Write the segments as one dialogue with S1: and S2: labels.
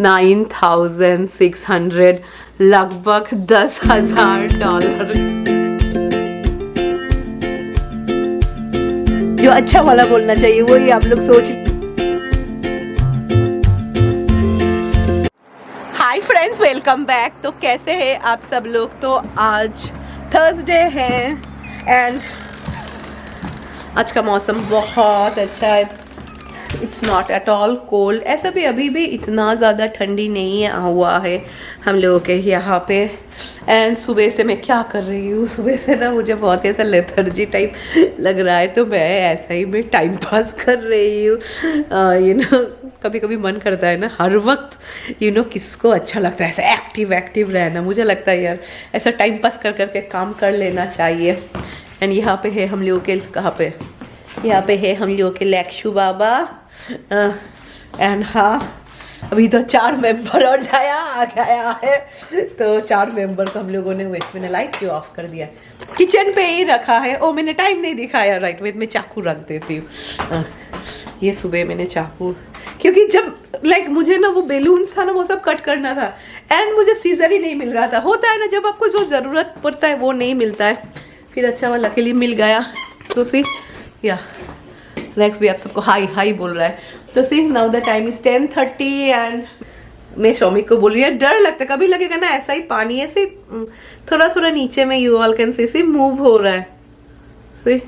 S1: $9,600, लगभग $10,000। जो अच्छा वाला बोलना चाहिए वही आप लोग सोच। Hi friends, welcome back. तो कैसे हैं आप सब लोग? तो आज थर्सडे है एंड आज का मौसम बहुत अच्छा है। It's not at all cold. ऐसा भी अभी भी इतना ज़्यादा ठंडी नहीं हुआ है हम लोगों के यहाँ पे। एंड सुबह से मैं क्या कर रही हूँ, सुबह से ना मुझे बहुत ऐसा लेथर्जी टाइप लग रहा है, तो मैं ऐसा ही मैं टाइम पास कर रही हूँ। कभी कभी मन करता है ना हर वक्त किसको अच्छा लगता है ऐसा एक्टिव एक्टिव रहना। मुझे लगता है यार ऐसा टाइम पास कर करके काम कर लेना चाहिए। एंड यहाँ पे है हम लोगों के, कहाँ पे, यहाँ पे है हम लोगों के लैक्षु बाबा। एंड हाँ, अभी तो 4 मेंबर और नया आ गया है, तो 4 मेंबर को हम लोगों ने, वेट मैंने लाइट क्यों ऑफ कर दिया, किचन पे ही रखा है। ओ मैंने टाइम नहीं दिखाया, राइट वेट मैं चाकू रख देती हूँ। ये सुबह मैंने चाकू, क्योंकि जब मुझे ना वो बेलून्स था ना वो सब कट करना था एंड मुझे सीजर ही नहीं मिल रहा था। होता है ना जब आपको जो ज़रूरत पड़ता है वो नहीं मिलता है, फिर अच्छा वाला के लिए मिल गया। तो सी या नेक्स्ट भी आप सबको हाई हाई बोल रहा है। तो see now the time is 10:30 and मैं शौमिक को बोल रही है, डर लगता है कभी लगेगा ना ऐसा ही पानी ऐसे थोड़ा थोड़ा नीचे में you all can see move हो रहा है। सी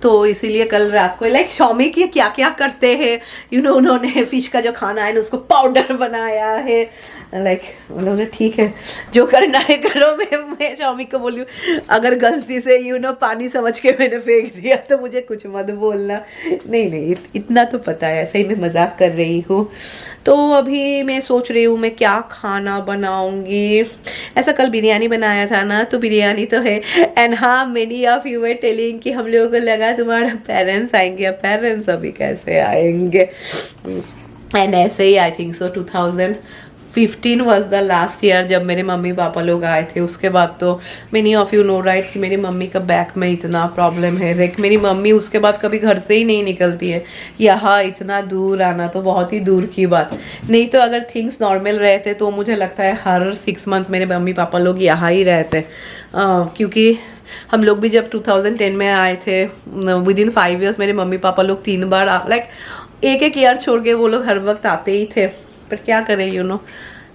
S1: तो इसीलिए कल रात को शौमिक ये क्या क्या करते हैं, उन्होंने फिश का जो खाना है ना उसको पाउडर बनाया है। उन्होंने ठीक है जो करना है करो। मैं शौमिक को बोली अगर गलती से पानी समझ के मैंने फेंक दिया तो मुझे कुछ मत बोलना। नहीं इतना तो पता है, ऐसे ही मैं मजाक कर रही हूँ। तो अभी मैं सोच रही हूँ मैं क्या खाना बनाऊंगी। ऐसा कल बिरयानी बनाया था ना, तो बिरयानी तो है। एंड हाँ, many of you were telling कि हम लोगों को लगा तुम्हारा पेरेंट्स आएंगे, पेरेंट्स अभी कैसे आएंगे। एंड ऐसे ही I think so 2015 was the last year जब मेरे मम्मी पापा लोग आए थे। उसके बाद तो many of you know right कि मेरी मम्मी का बैक में इतना प्रॉब्लम है। मेरी मम्मी उसके बाद कभी घर से ही नहीं निकलती है। यहाँ इतना दूर आना तो बहुत ही दूर की बात। नहीं तो अगर थिंग्स नॉर्मल रहते तो मुझे लगता है हर 6 मंथ्स मेरे मम्मी पापा लोग यहाँ ही रहते। क्योंकि हम लोग भी जब 2010 में आए थे, विद इन 5 ईयर्स मेरे मम्मी पापा लोग 3 बार एक ईयर छोड़ के वो लोग हर वक्त आते ही थे। पर क्या करें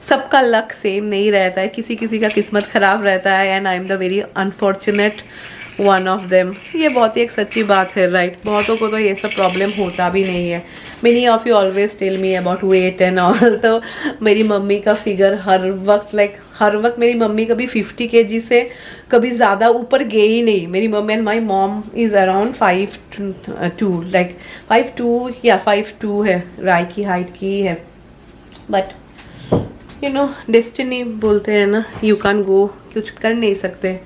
S1: सबका लक सेम नहीं रहता है, किसी किसी का किस्मत खराब रहता है। And I am the very unfortunate one of them. ये बहुत ही एक सच्ची बात है, राइट। बहुतों को तो ये सब प्रॉब्लम होता भी नहीं है। Many of you always tell me about weight and all. तो मेरी मम्मी का फिगर हर वक्त मेरी मम्मी कभी 50 kg से कभी ज़्यादा ऊपर गई ही नहीं। मेरी mummy and my mom is around 5'2", 5'2" या 5'2" है, राय की हाइट की है। बट डेस्टिनी बोलते हैं ना, यू कैन गो, कुछ कर नहीं सकते,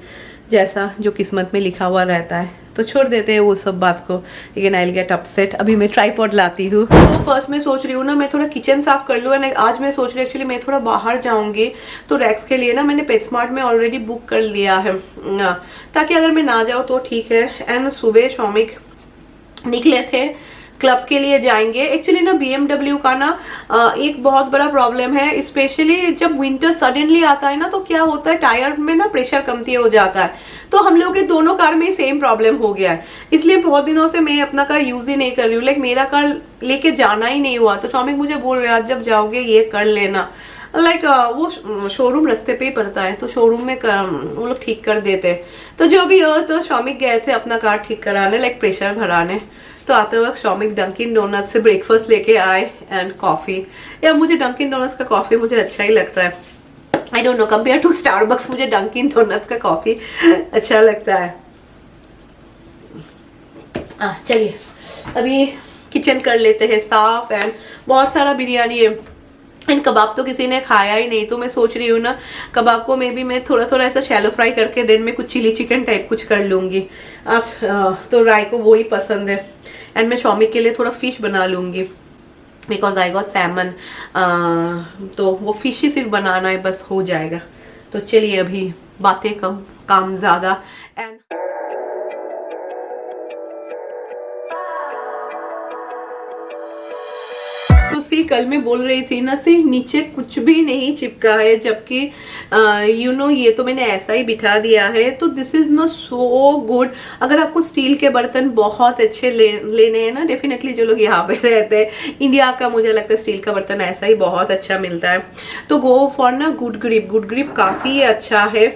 S1: जैसा जो किस्मत में लिखा हुआ रहता है। तो छोड़ देते हैं वो सब बात को। लेकिन आई विल गेट अपसेट। अभी मैं ट्राइपॉड लाती हूँ। तो फर्स्ट मैं सोच रही हूँ ना मैं थोड़ा किचन साफ कर लूँ। एंड आज मैं सोच रही हूँ एक्चुअली मैं थोड़ा बाहर जाऊँगी, तो रैक्स के लिए ना मैंने पेटस्मार्ट में ऑलरेडी बुक कर लिया है ना, ताकि अगर मैं ना जाऊँ तो ठीक है। एंड सुबह शौमिक निकले थे, क्लब के लिए जाएंगे। एक्चुअली ना BMW का ना एक बहुत बड़ा प्रॉब्लम है, स्पेशली जब विंटर सडनली आता है ना, तो क्या होता है टायर में ना प्रेशर कमती हो जाता है। तो हम लोग के दोनों कार में सेम प्रॉब्लम हो गया है, इसलिए बहुत दिनों से मैं अपना कार यूज ही नहीं कर रही हूँ। मेरा कार लेके जाना ही नहीं हुआ। तो शौमिक मुझे बोल रहे आज जब जाओगे ये कर लेना। वो शोरूम रास्ते पे ही पड़ता है, तो शोरूम में वो लोग ठीक कर देते। तो जो भी हो, तो शौमिक गए थे अपना कार ठीक कराने, प्रेशर भराने। तो आते वक्त शौमिक डंकिन डोनट्स से ब्रेकफास्ट लेके आए एंड कॉफी। या मुझे डंकिन डोनट्स का कॉफी मुझे अच्छा ही लगता है। I don't know, compare to Starbucks मुझे डंकिन डोनट्स का कॉफी अच्छा लगता है। चलिए अभी किचन कर लेते हैं साफ। एंड बहुत सारा बिरयानी है एंड कबाब तो किसी ने खाया ही नहीं, तो मैं सोच रही हूँ ना कबाब को मैं थोड़ा थोड़ा ऐसा शैलो फ्राई करके देन में कुछ चिली चिकन टाइप कुछ कर लूँगी। आज तो राय को वो ही पसंद है। एंड मैं शौमिक के लिए थोड़ा फिश बना लूँगी, बिकॉज आई गॉट सैमन। तो वो फिश ही सिर्फ बनाना है, बस हो जाएगा। तो चलिए अभी बातें कम काम ज़्यादा। एंड सी कल मैं बोल रही थी ना, सी नीचे कुछ भी नहीं चिपका है, जबकि ये तो मैंने ऐसा ही बिठा दिया है। तो this is not so good. अगर आपको स्टील के बर्तन बहुत अच्छे लेने हैं ना, डेफिनेटली जो लोग यहाँ पे रहते हैं, इंडिया का मुझे लगता है स्टील का बर्तन ऐसा ही बहुत अच्छा मिलता है, तो गो फॉर ना गुड ग्रिप। गुड ग्रिप काफी अच्छा है।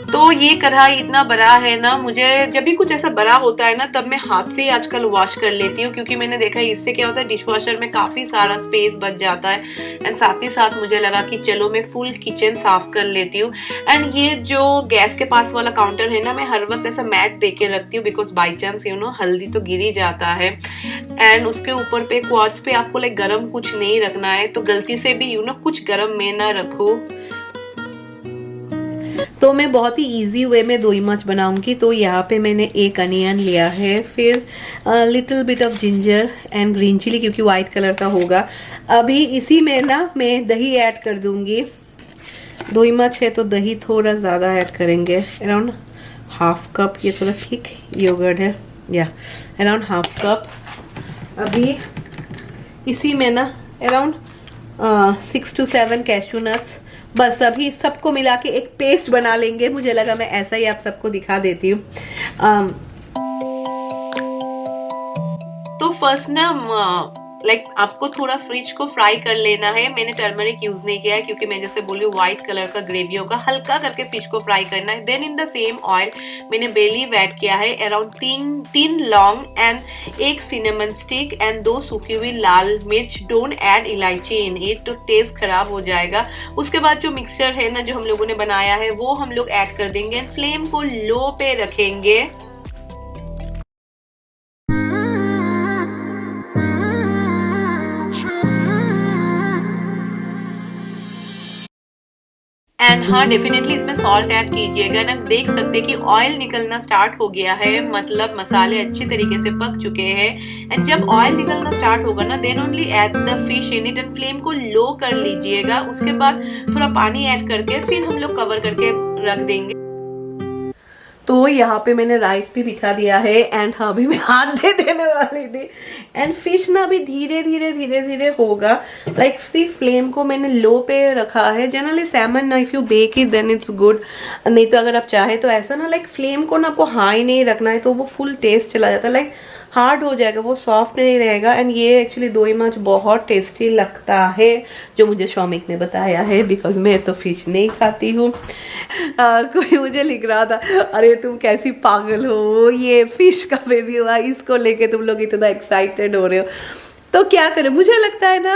S1: तो ये कढ़ाई इतना बड़ा है ना, मुझे जब भी कुछ ऐसा बड़ा होता है ना, तब मैं हाथ से ही आजकल वॉश कर लेती हूँ, क्योंकि मैंने देखा है इससे क्या होता है, डिशवॉशर में काफी सारा स्पेस बच जाता है। एंड साथ ही साथ मुझे लगा कि चलो मैं फुल किचन साफ कर लेती हूँ। एंड ये जो गैस के पास वाला काउंटर है ना, मैं हर वक्त ऐसा मैट दे के रखती हूँ, बिकॉज बाई चांस हल्दी तो गिर ही जाता है। एंड उसके ऊपर पे क्वार्ट्ज पे आपको लाइक गरम कुछ नहीं रखना है, तो गलती से भी कुछ गरम में ना रखो। तो मैं बहुत ही इजी वे में दोई मच बनाऊंगी। तो यहाँ पे मैंने एक अनियन लिया है, फिर little bit of ginger and green chilli, क्योंकि वाइट कलर का होगा। अभी इसी में ना मैं दही ऐड कर दूंगी। दोई मच है तो दही थोड़ा ज़्यादा ऐड करेंगे, अराउंड हाफ कप। ये थोड़ा थिक योगर्ट है, या अराउंड हाफ कप। अभी इसी में ना अराउंड 6 to 7 कैशू नट्स। बस अभी सबको मिला के एक पेस्ट बना लेंगे। मुझे लगा मैं ऐसा ही आप सबको दिखा देती हूँ। तो फर्स्ट ना आपको थोड़ा फ्रिज को फ्राई कर लेना है। मैंने टर्मरिक यूज नहीं किया है, क्योंकि मैं जैसे बोली व्हाइट कलर का ग्रेवी होगा, हल्का करके फिश को फ्राई करना है। Then in the same oil मैंने बे लीफ ऐड किया है, अराउंड 3 लौंग एंड 1 सिनेमन स्टिक एंड 2 सूखी हुई लाल मिर्च। डोंट ऐड इलायची इन इट, तो टेस्ट खराब हो जाएगा। उसके बाद जो मिक्सचर है ना, जो हम लोगों ने बनाया है, वो हम लोग ऐड कर देंगे। फ्लेम को लो पे रखेंगे। एंड हाँ, डेफिनेटली इसमें सॉल्ट ऐड कीजिएगा। ना देख सकते हैं कि ऑयल निकलना स्टार्ट हो गया है, मतलब मसाले अच्छी तरीके से पक चुके हैं। एंड जब ऑयल निकलना स्टार्ट होगा ना, then only add the fish in it and flame को लो कर लीजिएगा। उसके बाद थोड़ा पानी ऐड करके फिर हम लोग कवर करके रख देंगे। तो यहाँ पे मैंने राइस भी बिठा दिया है, एंड हाँ अभी मैं हाथ दे देने वाली थी। एंड फिश ना अभी धीरे धीरे होगा। लाइक सी फ्लेम को मैंने लो पे रखा है। जनरली सैमन ना if you bake it then it's good, नहीं तो अगर आप चाहे तो ऐसा ना लाइक फ्लेम को ना आपको हाई नहीं रखना है, तो वो फुल टेस्ट चला जाता है, लाइक हार्ड हो जाएगा, वो सॉफ्ट नहीं रहेगा। एंड ये एक्चुअली दोई मच बहुत टेस्टी लगता है, जो मुझे शौमिक ने बताया है, बिकॉज मैं तो फिश नहीं खाती हूँ। कोई मुझे लिख रहा था, अरे तुम कैसी पागल हो, ये फिश का बेबी हुआ, इसको लेके तुम लोग इतना एक्साइटेड हो रहे हो। तो क्या करें, मुझे लगता है ना,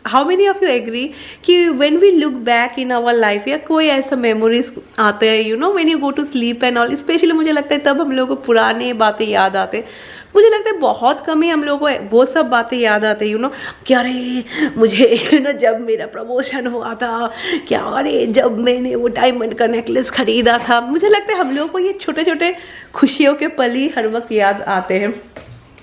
S1: how many of you agree कि when we look back in our life, या कोई ऐसा मेमोरीज आते हैं when you go to sleep and all, specially मुझे लगता है तब हम लोगों को पुराने बातें याद आते हैं। मुझे लगता है बहुत कम ही हम लोगों को वो सब बातें याद आते हैं कि अरे मुझे जब मेरा प्रमोशन हुआ था, क्या अरे जब मैंने वो डायमंड का नेकलेस खरीदा था। मुझे लगता है हम लोगों को ये छोटे छोटे खुशियों के पल ही हर वक्त याद आते हैं।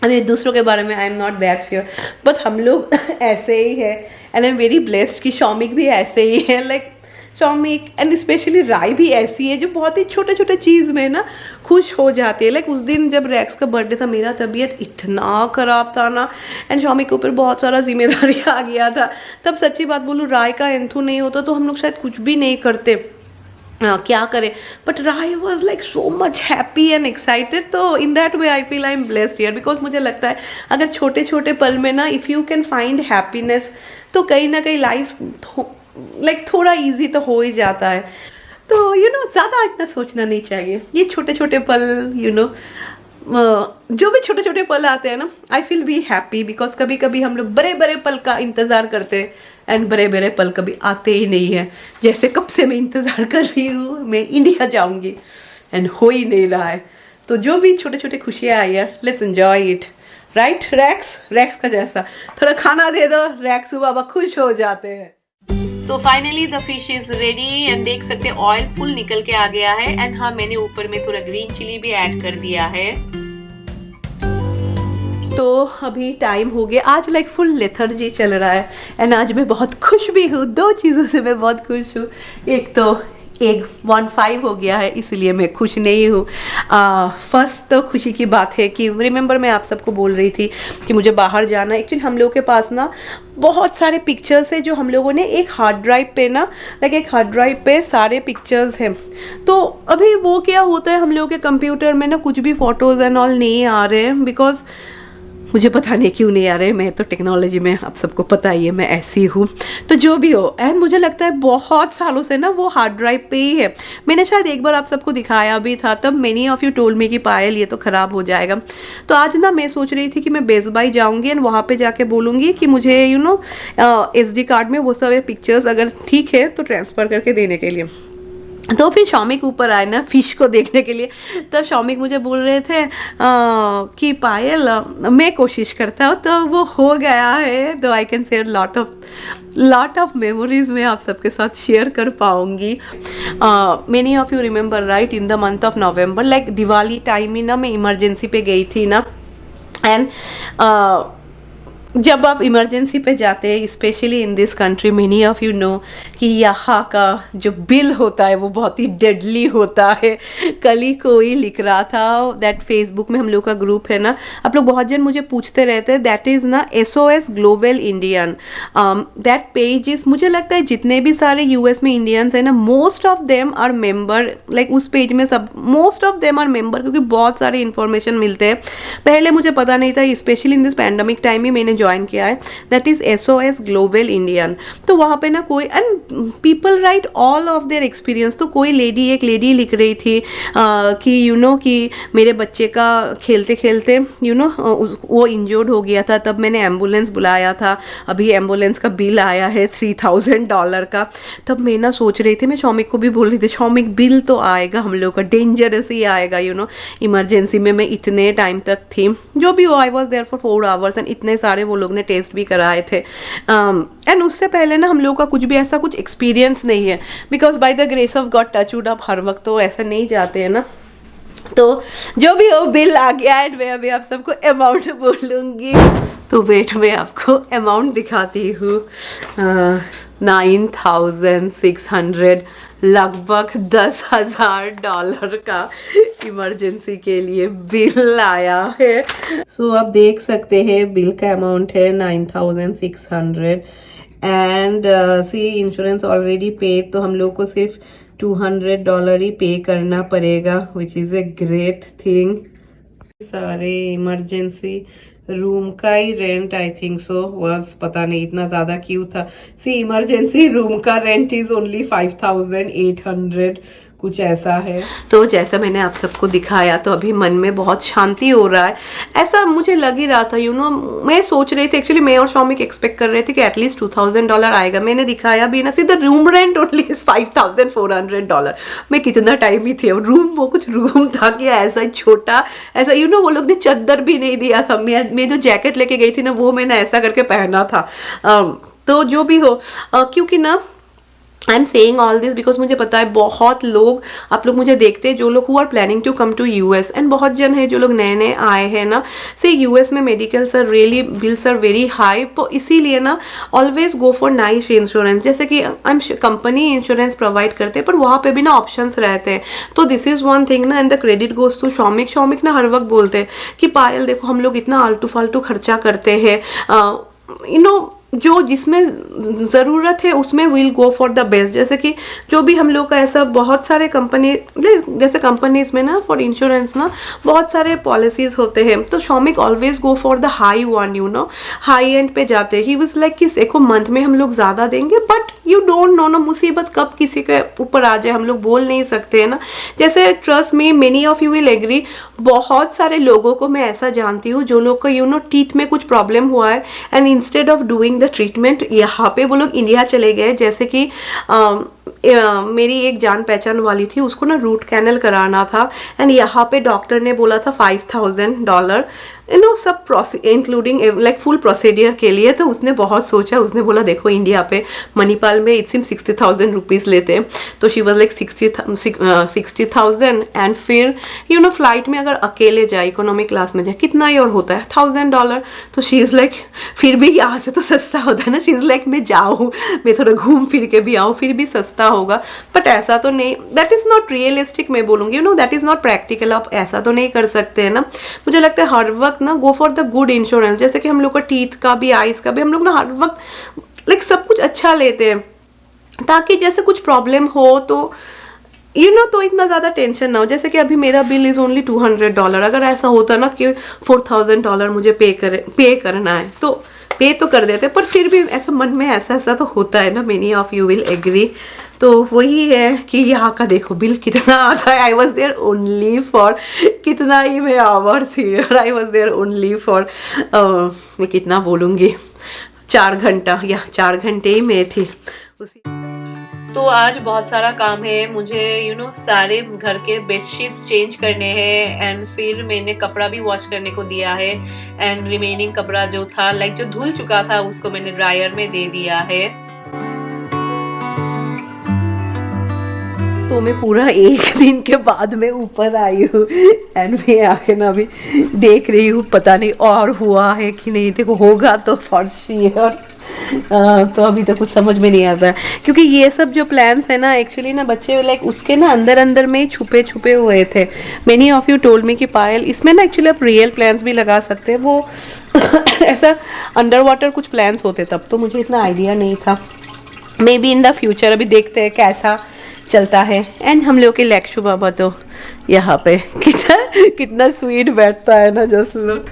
S1: अरे दूसरों के बारे में I am not that sure, but हम लोग ऐसे ही है। And I am very blessed कि शौमिक भी ऐसे ही है। लाइक शौमिक एंड स्पेशली राय भी ऐसी है, जो बहुत ही छोटे छोटे चीज़ में ना खुश हो जाती है। लाइक उस दिन जब रैक्स का बर्थडे था, मेरा तबीयत इतना ख़राब था ना, एंड शौमिक के ऊपर बहुत सारा जिम्मेदारी आ गया था। तब सच्ची बात बोलूँ, राय का एंथू नहीं होता तो हम लोग शायद कुछ भी नहीं करते। क्या करें, but Rai was like so much happy and excited. तो in that way I feel I am blessed here, because मुझे लगता है अगर छोटे छोटे पल में ना if you can find happiness, तो कहीं ना कहीं लाइफ लाइक थोड़ा इजी तो हो ही जाता है। तो ज़्यादा इतना सोचना नहीं चाहिए। ये छोटे छोटे पल जो भी छोटे छोटे पल आते हैं ना, I feel be happy, because कभी कभी हम लोग बड़े बड़े पल का इंतज़ार करते हैं, एंड बड़े बड़े पल कभी आते ही नहीं है। जैसे कब से मैं इंतज़ार कर रही हूँ, मैं इंडिया जाऊँगी, एंड हो ही नहीं रहा है। तो जो भी छोटे छोटे खुशियाँ आई यार, लेट्स एंजॉय इट, राइट। रैक्स का जैसा थोड़ा खाना दे दो, रैक्स बाबा खुश हो जाते हैं। तो finally the fish is ready, and देख सकते हैं ऑयल फुल निकल के आ गया है। एंड हाँ, मैंने ऊपर में थोड़ा ग्रीन चिली भी ऐड कर दिया है। तो अभी टाइम हो गया, आज लाइक फुल लेथर्जी चल रहा है, एंड आज मैं बहुत खुश भी हूँ। 2 चीज़ों से मैं बहुत खुश हूँ। एक तो एक 1.5 हो गया है, इसलिए मैं खुश नहीं हूँ। फर्स्ट तो खुशी की बात है कि रिमेंबर मैं आप सबको बोल रही थी कि मुझे बाहर जाना। एक्चुअली हम लोगों के पास ना बहुत सारे पिक्चर्स है जो हम लोगों ने एक हार्ड ड्राइव पे ना, लाइक एक हार्ड ड्राइव पे सारे पिक्चर्स हैं। तो अभी वो क्या होता है, हम लोगों के कंप्यूटर में ना कुछ भी फ़ोटोज़ एंड ऑल नहीं आ रहे हैं, बिकॉज मुझे पता नहीं क्यों नहीं आ रहे। मैं तो टेक्नोलॉजी में आप सबको पता ही है मैं ऐसी हूँ। तो जो भी हो, एंड मुझे लगता है बहुत सालों से ना वो हार्ड ड्राइव पे ही है। मैंने शायद एक बार आप सबको दिखाया भी था, तब many of you told me कि पायल ये तो ख़राब हो जाएगा। तो आज ना मैं सोच रही थी कि मैं बेस्ट बाय जाऊँगी एंड वहाँ पर जाके बोलूँगी कि मुझे SD कार्ड में वो सब पिक्चर्स अगर ठीक है तो ट्रांसफ़र करके देने के लिए। तो फिर शौमिक ऊपर आए ना फ़िश को देखने के लिए। तब शौमिक मुझे बोल रहे थे कि पायल मैं कोशिश करता हूँ, तो वो हो गया है। तो I can share lot of memories मैं आप सबके साथ शेयर कर पाऊँगी। Many of you remember right, in the month of November, like Diwali time ही ना मैं इमरजेंसी पे गई थी ना। एंड जब आप इमरजेंसी पे जाते हैं, specially in this country, many of you know कि यहाँ का जो बिल होता है वो बहुत ही डेडली होता है। कल ही कोई लिख रहा था दैट फेसबुक में हम लोग का ग्रुप है ना, आप लोग बहुत जन मुझे पूछते रहते हैं, दैट इज़ ना SOS global Indian. That page is, मुझे लगता है जितने भी सारे US में इंडियंस हैं ना, most of them are member, like उस पेज में सब most of them are member, क्योंकि बहुत सारे इन्फॉर्मेशन मिलते हैं। पहले मुझे पता नहीं था, specially in this pandemic time ही मैंने ज्वाइन किया है, that is SOS global Indian. तो वहाँ पे ना कोई and people write all of their experience. तो कोई एक लेडी लिख रही थी कि कि मेरे बच्चे का खेलते खेलते वो इंजर्ड हो गया था, तब मैंने एम्बुलेंस बुलाया था, अभी एम्बुलेंस का बिल आया है $3000 का। तब मैं ना सोच रही थी, मैं शौमिक को भी बोल रही थी, शौमिक बिल तो आएगा हम लोग का, डेंजरस ही आएगा, इमरजेंसी में मैं इतने टाइम तक थी। जो भी हो, I was there for 4 hours and इतने सारे वो लोग ने टेस्ट भी कराए थे। एंड उससे पहले ना हम लोग का कुछ भी ऐसा कुछ एक्सपीरियंस नहीं है, because by the grace of God touch wood, आप हर वक्त तो ऐसा नहीं जाते हैं ना। तो जो भी हो, बिल आ गया है, मैं अभी आप सबको अमाउंट बोलूँगी। तो वेट मैं आपको अमाउंट दिखाती हूँ। 9600, लगभग $10,000 का इमरजेंसी के लिए बिल आया है। सो आप देख सकते हैं बिल का अमाउंट है 9600 and see insurance already paid, तो हम लोग को सिर्फ $200 ही पे करना पड़ेगा, which is a great thing. सारे इमरजेंसी रूम का ही rent I think so was, पता नहीं इतना ज़्यादा क्यों था। सी इमरजेंसी रूम का रेंट इज़ ओनली 5800, कुछ ऐसा है। तो जैसा मैंने आप सबको दिखाया, तो अभी मन में बहुत शांति हो रहा है, ऐसा मुझे लग ही रहा था। मैं सोच रही थी, एक्चुअली मैं और शौमिक एक्सपेक्ट कर रहे थे कि एटलीस्ट $2000 आएगा। मैंने दिखाया भी ना, सीधा रूम रेंट ओनली $5400। मैं कितना टाइम ही थे, रूम वो कुछ रूम था कि ऐसा छोटा, ऐसा वो लोग ने चादर भी नहीं दिया था। मैं जो जैकेट लेके गई थी ना, वो मैंने ऐसा करके पहना था। तो जो भी हो, क्योंकि ना I am saying all this because मुझे पता है बहुत लोग, आप लोग मुझे देखते हैं, जो लोग who are planning to come to US, and बहुत जन है जो लोग नए नए आए हैं ना। से US में medicals are really, bills are very high, तो इसीलिए ना always go for nice insurance. जैसे कि I am company insurance provide करते हैं, पर वहाँ पे भी ना ऑप्शंस रहते हैं। तो दिस इज़ वन थिंग ना, and the credit goes to Shoumik. Shoumik ना हर वक्त बोलते हैं कि पायल देखो, हम लोग इतना आलतू फालतू खर्चा करते हैं, जो जिसमें ज़रूरत है उसमें will go for the best. जैसे कि जो भी हम लोग का ऐसा बहुत सारे कंपनी, जैसे कंपनीज में ना फॉर इंश्योरेंस ना बहुत सारे पॉलिसीज होते हैं, तो Shoumik always go for the high one, high end पे जाते हैं। ही वाज लाइक कि देखो मंथ में हम लोग ज़्यादा देंगे, बट यू डोंट नो ना मुसीबत कब किसी के ऊपर आ जाए, हम लोग बोल नहीं सकते हैं ना। जैसे trust me, many of you will agree, बहुत सारे लोगों को मैं ऐसा जानती हूँ जो लोग का टीथ में कुछ प्रॉब्लम हुआ है, and instead of doing the treatment यहाँ पे वो लोग इंडिया चले गए। जैसे कि मेरी एक जान पहचान वाली थी, उसको ना रूट कैनल कराना था, एंड यहाँ पे डॉक्टर ने बोला था $5000, सब इंक्लूडिंग लाइक फुल प्रोसीडियर के लिए। तो उसने बहुत सोचा, उसने बोला देखो इंडिया पे मणिपाल में इट सिम 60,000 रुपीज़ लेते हैं, तो शी वॉज लाइक 60,000 एंड फिर फ्लाइट में अगर अकेले जाए इकोनॉमिक क्लास में जाए कितना ही और होता है $1,000। तो शी इज़ लाइक फिर भी यहाँ से तो सस्ता होता है ना, शी इज़ लाइक मैं जाऊँ, मैं थोड़ा घूम फिर के भी आऊँ, फिर भी सस्ता होगा। बट ऐसा तो नहीं, दैट इज़ नॉट रियलिस्टिक, मैं बोलूँगी दैट इज़ नॉट प्रैक्टिकल। आप ऐसा तो नहीं कर सकते हैं ना। मुझे लगता है हर वक्त ना गो फॉर द गुड इंश्योरेंस, जैसे कि हम लोग का टीथ का भी, आइज का भी, हम लोग ना हर वक्त लाइक सब कुछ अच्छा लेते हैं, ताकि जैसे कुछ प्रॉब्लम हो तो तो इतना ज़्यादा टेंशन ना हो। जैसे कि अभी मेरा बिल इज़ ओनली $200, अगर ऐसा होता ना कि $4,000 मुझे पे करना है तो पे तो कर देते, पर फिर भी ऐसा मन में ऐसा तो होता है ना, many of you will agree. तो वही है कि यहाँ का देखो बिल कितना आता है। I was there only for, कितना ही मैं आवर थी, और I was there only for मैं कितना बोलूँगी 4 घंटा या 4 घंटे ही मैं थी उसी। तो आज बहुत सारा काम है मुझे, सारे घर के बेडशीट्स चेंज करने हैं, एंड फिर मैंने कपड़ा भी वॉश करने को दिया है, एंड रिमेनिंग कपड़ा जो था लाइक जो धुल चुका था उसको मैंने ड्रायर में दे दिया है। तो मैं पूरा 1 दिन के बाद में ऊपर आई हूँ, एंड मैं आके ना अभी देख रही हूँ, पता नहीं और हुआ है कि नहीं। देखो होगा तो फॉर श्योर, तो अभी तक कुछ समझ में नहीं आता है, क्योंकि ये सब जो प्लान्स है ना एक्चुअली ना बच्चे लाइक उसके ना अंदर में छुपे हुए थे। Many of you told me कि पायल इसमें ना एक्चुअली आप रियल प्लान्स भी लगा सकते हैं, वो ऐसा अंडर वाटर कुछ प्लान्स होते, तब तो मुझे इतना आइडिया नहीं था। May be in the future, अभी देखते हैं कैसा चलता है। एंड हम लोग के लैक्षु बाबा तो यहाँ पे कितना स्वीट बैठता है ना, जो लोग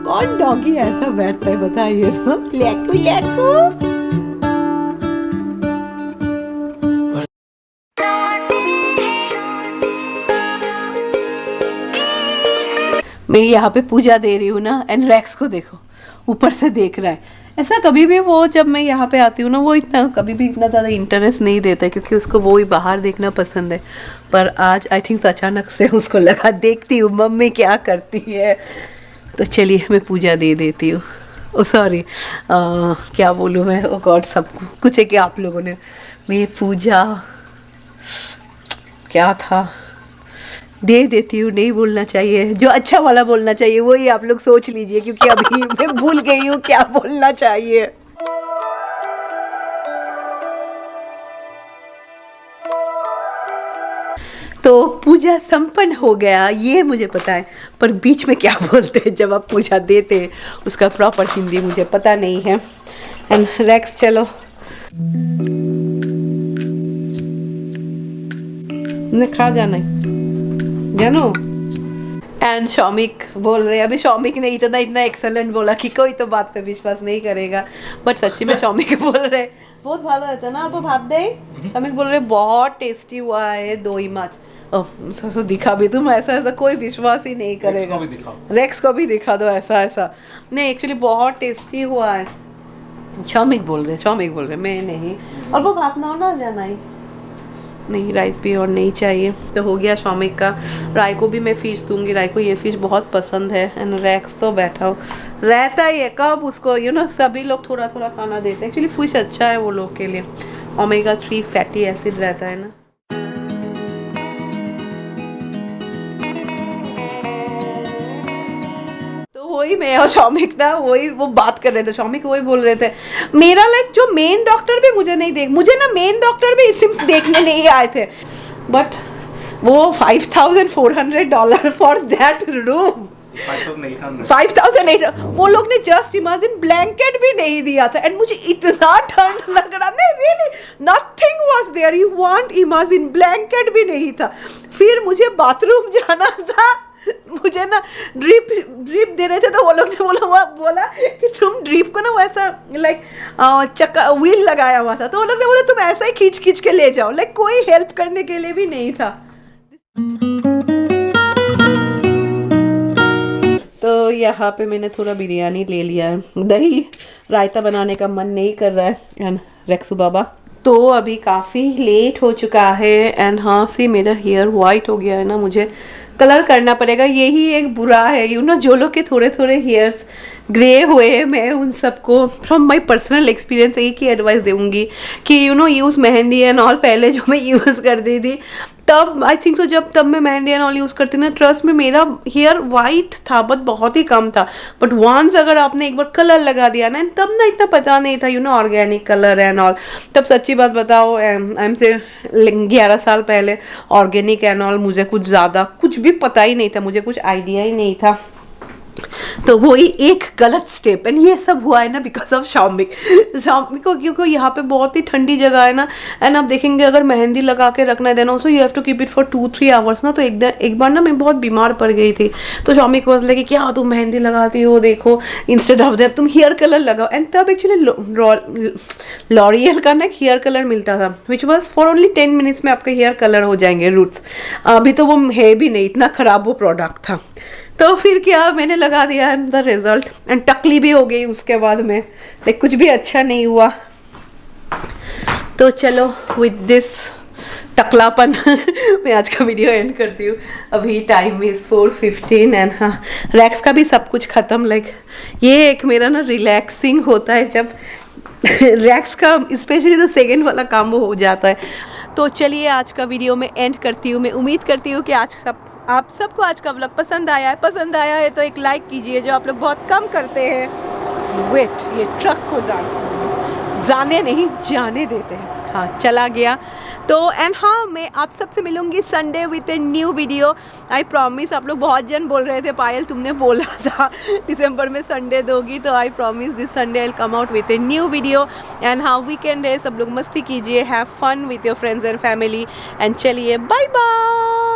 S1: कौन डॉगी ऐसा बैठता है बताइए। लैकू लैकू मैं यहाँ पे पूजा दे रही हूँ ना, एंड रैक्स को देखो ऊपर से देख रहा है। ऐसा कभी भी वो जब मैं यहाँ पे आती हूँ ना, वो कभी भी इतना ज़्यादा इंटरेस्ट नहीं देता है, क्योंकि उसको वो ही बाहर देखना पसंद है। पर आज आई थिंक अचानक से उसको लगा देखती हूँ मम्मी क्या करती है, तो चलिए मैं पूजा दे देती हूँ। ओ सॉरी, क्या बोलूँ मैं, ओ गॉड, सब कुछ है कि आप लोगों ने, मैं पूजा क्या था दे देती हूँ। नहीं बोलना चाहिए, जो अच्छा वाला बोलना चाहिए वही आप लोग सोच लीजिए, क्योंकि अभी मैं भूल गई हूँ क्या बोलना चाहिए। तो पूजा संपन्न हो गया ये मुझे पता है, पर बीच में क्या बोलते हैं जब आप पूजा देते हैं उसका प्रॉपर हिंदी मुझे पता नहीं है। एंड रैक्स चलो ने खा जाना है जानो। एंड शौमिक बोल रहे, अभी शौमिक ने इतना एक्सेलेंट बोला कि कोई तो बात पे विश्वास नहीं करेगा, बट सच्ची में शौमिक बोल रहे बहुत ভালো হয়েছে না आपको भात दे। शौमिक बोल रहे बहुत टेस्टी हुआ है दही माछ। ओह दिखा भी तुम, ऐसा कोई विश्वास ही नहीं करेगा। रेक्स को भी दिखा दो ऐसा नहीं, एक्चुअली बहुत टेस्टी हुआ है। शौमिक बोल रहे मैं नहीं। और वो भात ना होना जाना ही नहीं, राइस भी और नहीं चाहिए। तो हो गया शौमिक का। राय को भी मैं फिश दूंगी, राय को ये फिश बहुत पसंद है। एंड रैक्स तो बैठा हो रहता ही है, कब उसको सभी लोग थोड़ा खाना देते हैं। एक्चुअली फिश अच्छा है वो लोग के लिए, ओमेगा 3 फैटी एसिड रहता है ना। वही मैं और शौमिक ना वो बात कर रहे थे, शौमिक वही बोल रहे थे मेरा लाइक जो मेन डॉक्टर भी मुझे ना मेन डॉक्टर भी सिम्स देखने नहीं आए थे, बट वो $5,400 फॉर दैट रूम, 5,800 वो लोग ने जस्ट इमेजिन ब्लैंकेट भी नहीं दिया था। एंड मुझे इतना ठंड लग रहा नहीं, really nothing was there, you want imagine blanket भी नहीं था। फिर मुझे बाथरूम जाना था, मुझे ना ड्रिप दे रहे थे, तो वो लोग ने बोला कि तुम ड्रिप को ना वैसा लाइक चक्का व्हील लगाया हुआ था, तो वो लोग ने बोला तुम ऐसा ही खींच के ले जाओ, लाइक कोई हेल्प करने के लिए भी नहीं था। तो यहाँ पे मैंने थोड़ा बिरयानी ले लिया है, दही रायता बनाने का मन नहीं कर रहा है। एंड रेक्सू बाबा तो अभी काफ़ी लेट हो चुका है। एंड हाँ सी मेरा हेयर वाइट हो गया है ना, मुझे कलर करना पड़ेगा, यही एक बुरा है जो लोग के थोड़े थोड़े हेयर्स ग्रे हुए, मैं उन सबको फ्रॉम माय पर्सनल एक्सपीरियंस एक ही एडवाइस दूंगी कि यूज़ मेहंदी एंड ऑल। पहले जो मैं यूज़ करती थी तब आई थिंक सो, तब मैं मेहंदी एंड ऑल यूज़ करती ना, ट्रस्ट में मेरा हेयर वाइट था बट बहुत ही कम था। बट वंस अगर आपने एक बार कलर लगा दिया ना, तब ना इतना पता नहीं था ऑर्गेनिक कलर एंड ऑल। तब सच्ची बात बताओ, आई एम से 11 साल पहले ऑर्गेनिक एंड ऑल मुझे कुछ भी पता ही नहीं था, मुझे कुछ आइडिया ही नहीं था। तो वही एक गलत स्टेप, एंड ये सब हुआ है ना बिकॉज ऑफ शाओमी को, क्योंकि यहाँ पे बहुत ही ठंडी जगह है ना। एंड आप देखेंगे अगर मेहंदी लगा के रखना है then also you have to keep it for 2-3 hours ना। तो एक बार ना मैं बहुत बीमार पड़ गई थी, तो शाओमी को लगे क्या तुम मेहंदी लगाती हो, देखो इंस्टेड ऑफ दैट तुम हेयर कलर लगाओ। एंड तब एक्चुअली लॉरियल का ना हेयर कलर मिलता था which was for only 10 minutes में आपके हेयर कलर हो जाएंगे रूट्स। अभी तो वो है भी नहीं, इतना ख़राब वो प्रोडक्ट था। तो फिर क्या, मैंने लगा दिया द रिजल्ट, एंड टकली भी हो गई उसके बाद में, लाइक कुछ भी अच्छा नहीं हुआ। तो चलो विद दिस टकलापन मैं आज का वीडियो एंड करती हूँ। अभी टाइम इज़ 4:15 एंड हाँ, रैक्स का भी सब कुछ ख़त्म। लाइक ये एक मेरा ना रिलैक्सिंग होता है जब रैक्स का स्पेशली तो सेकेंड वाला काम वो हो जाता है। तो चलिए आज का वीडियो मैं एंड करती हूँ। मैं उम्मीद करती हूँ कि आप सबको आज का व्लॉग पसंद आया है तो एक लाइक कीजिए, जो आप लोग बहुत कम करते हैं। वेट, ये ट्रक को जाने नहीं जाने देते हैं। हाँ, चला गया। तो एंड हाँ, मैं आप सबसे मिलूंगी Sunday with a new video, I promise. आप लोग बहुत जन बोल रहे थे पायल तुमने बोला था दिसंबर में संडे दोगी, तो I promise this Sunday I will come out with a new video. And हाँ, वीकेंड है, सब लोग मस्ती कीजिए, have fun with your friends and family. And चलिए बाय बाय।